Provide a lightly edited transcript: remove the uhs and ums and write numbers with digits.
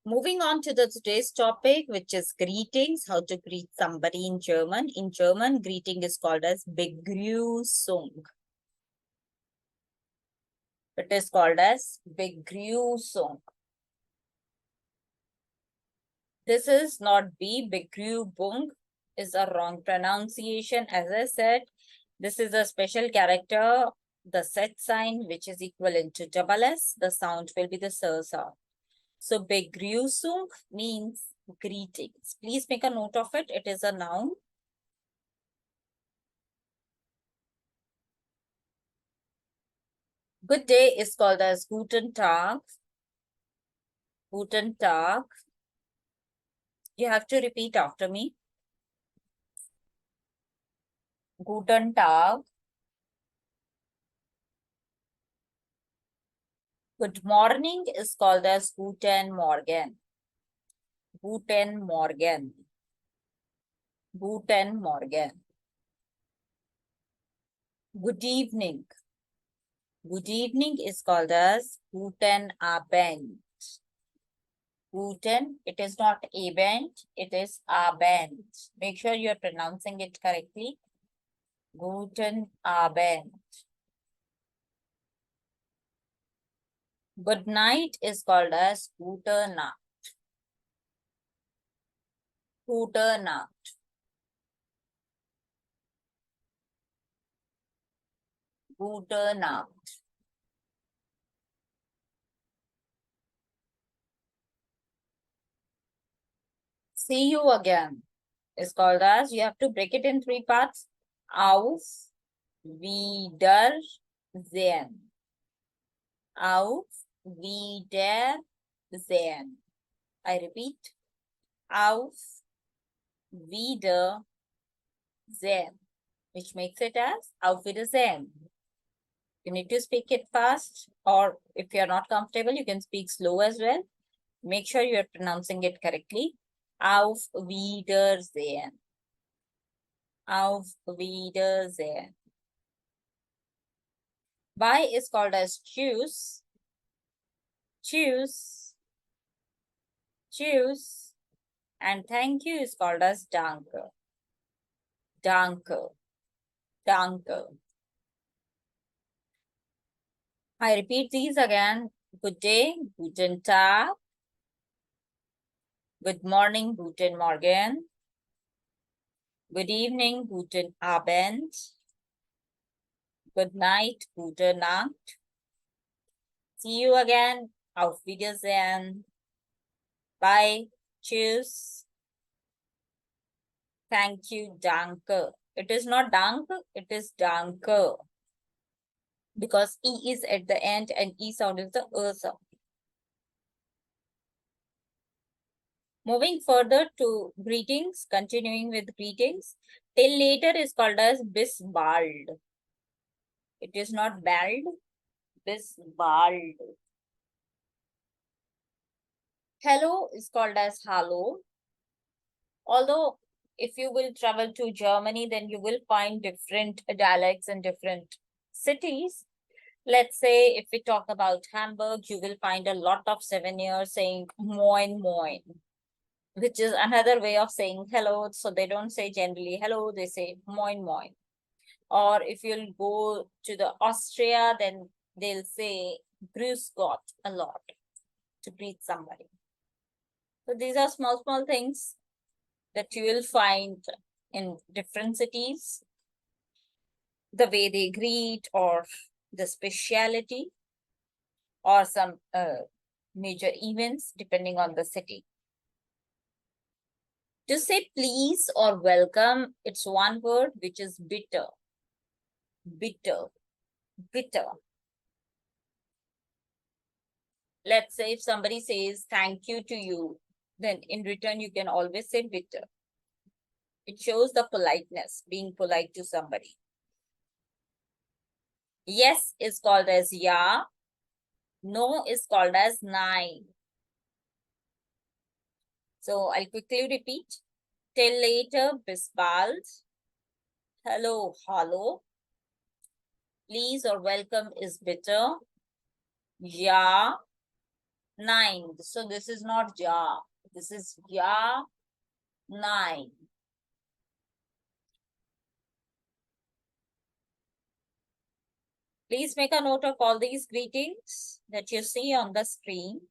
Moving on to today's topic, which is greetings, how to greet somebody in German. In German, greeting is called as Begrüßung. It is called as Begrüßung. This is not B, Begrüßung is a wrong pronunciation. As I said, this is a special character, the set sign, which is equivalent to double S. The sound will be the S sound. So Begrüßung means greetings. Please make a note of it. It is a noun. Good day is called as Guten Tag. Guten Tag. You have to repeat after me. Guten Tag. Good morning is called as Guten Morgen. Guten Morgen. Guten Morgen. Good evening. Good evening is called as Guten Abend. Guten, it is not Abend, it is Abend. Make sure you're pronouncing it correctly. Guten Abend. Good night is called as Gute Nacht. Gute Nacht. Gute Nacht. See you again is called as, you have to break it in 3 parts. Auf Wiedersehen. Auf Wiedersehen. I repeat. Auf Wiedersehen, which makes it as Auf Wiedersehen. You need to speak it fast, or if you're not comfortable, you can speak slow as well. Make sure you're pronouncing it correctly. Auf Wiedersehen. Auf Wiedersehen. Bye is called as choose. Choose. Choose. And thank you is called as danke. Danke. Danke. I repeat these again. Good day, Guten Tag. Good morning, Guten Morgen. Good evening, Guten Abend. Good night, Gute Nacht. See you again. Auf Wiedersehen. Bye. Tschüss. Thank you, danke. It is not danke, it is danke. Because E is at the end and E sound is the sound. Moving further to greetings, continuing with greetings. Till later is called as bis bald. It is not bald, bis bald. Hello is called as hallo. Although if you will travel to Germany, then you will find different dialects in different cities. Let's say if we talk about Hamburg, you will find a lot of 7-years saying moin moin, which is another way of saying hello. So they don't say generally hello, they say moin moin. Or if you'll go to the Austria, then they'll say grüß Gott a lot to greet somebody. So these are small things that you will find in different cities, the way they greet or the speciality or some major events depending on the city. To say please or welcome, it's one word which is bitter. Bitter. Bitter. Let's say if somebody says thank you to you, then in return you can always say bitter. It shows the politeness, being polite to somebody. Yes is called as ja. No is called as nein. So I'll quickly repeat. Till later, bis bald. Hello, hallo. Please or welcome is bitter. Ja. 9. So this is not ja. This is ya 9. Please make a note of all these greetings that you see on the screen.